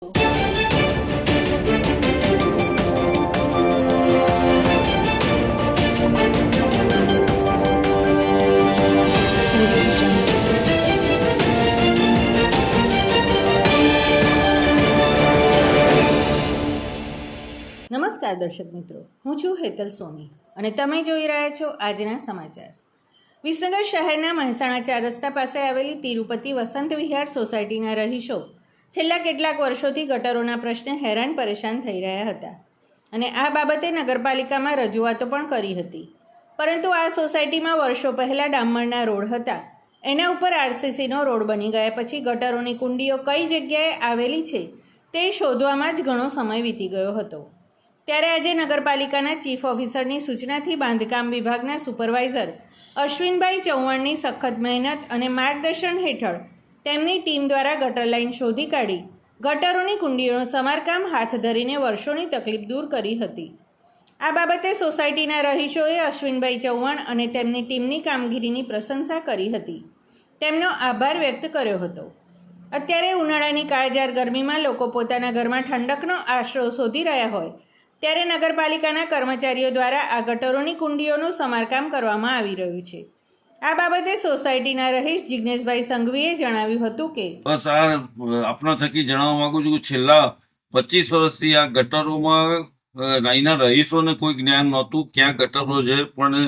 નમસ્કાર દર્શક મિત્રો, હું છું હેતલ સોની અને તમે જોઈ રહ્યા છો આજના સમાચાર. વિસનગર શહેરના મહેસાણા 4 રસ્તા પાસે આવેલી તિરુપતિ વસંત વિહાર સોસાયટીના રહીશો છેલ્લા કેટલાક વર્ષોથી ગટરોના પ્રશ્ને હેરાન પરેશાન થઈ રહ્યા હતા અને આ બાબતે નગરપાલિકામાં રજૂઆતો પણ કરી હતી. પરંતુ આ સોસાયટીમાં વર્ષો પહેલાં ડામરના રોડ હતા, એના ઉપર આરસીસીનો રોડ બની ગયા પછી ગટરોની કુંડીઓ કઈ જગ્યાએ આવેલી છે તે શોધવામાં જ ઘણો સમય વીતી ગયો હતો. ત્યારે આજે નગરપાલિકાના ચીફ ઓફિસરની સૂચનાથી બાંધકામ વિભાગના સુપરવાઇઝર અશ્વિનભાઈ ચૌહાણની સખત મહેનત અને માર્ગદર્શન હેઠળ તેમની ટીમ દ્વારા ગટર લાઇન શોધી કાઢી ગટરોની કુંડીઓનું સમારકામ હાથ ધરીને વર્ષોની તકલીફ દૂર કરી હતી. આ બાબતે સોસાયટીના રહીશોએ અશ્વિનભાઈ ચૌહાણ અને તેમની ટીમની કામગીરીની પ્રશંસા કરી હતી, તેમનો આભાર વ્યક્ત કર્યો હતો. અત્યારે ઉનાળાની કાળઝાળ ગરમીમાં લોકો પોતાના ઘરમાં ઠંડકનો આશરો શોધી રહ્યા હોય ત્યારે નગરપાલિકાના કર્મચારીઓ દ્વારા આ ગટરોની કુંડીઓનું સમારકામ કરવામાં આવી રહ્યું છે. આ બાબતે સોસાયટીના રહીશ જિગ્નેશભાઈ સંઘવીએ જણાવ્યું હતું કે બસ આ આપના થકી જણાવવા માંગુ છું કે છેલ્લા 25 વર્ષથી આ ગટરોમાં અહીંના રહીશોને કોઈ જ્ઞાન નહોતું ક્યાં ગટરો છે, પણ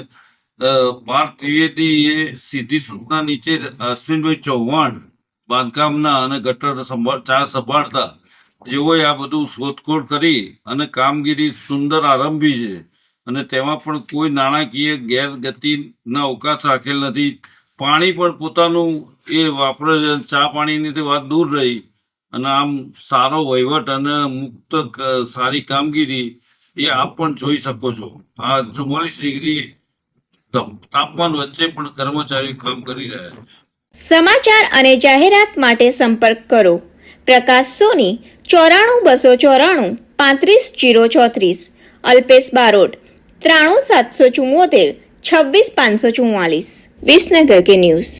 પાર્થ ત્રિવેદી એ સીધી સૂચના નીચે અશ્વિનભાઈ ચૌહાણ બાંધકામના અને ગટર સંભાળતા જેઓએ આ બધું શોધખોળ કરી અને કામગીરી સુંદર આરંભી છે અને તેમાં પણ કોઈ નાણાકીય ગેરગતિના અવકાશ રાખેલ નથી. પાણી પણ પોતાનું એ વાપરે છે. ચા પાણીની તે વાત દૂર રહી અને આમ સારો વહીવટ અને મુક્ત સારી કામગીરી એ આપ પણ જોઈ શકો છો. આ 44 ડિગ્રી તાપમાન વચ્ચે પણ કર્મચારીઓ કામ કરી રહ્યા છે. સમાચાર અને જાહેરાત માટે સંપર્ક કરો પ્રકાશ સોની 94 294 35 034, અલ્પેશ બારોટ 93 774 26 544. વિસનગર કે ન્યૂઝ.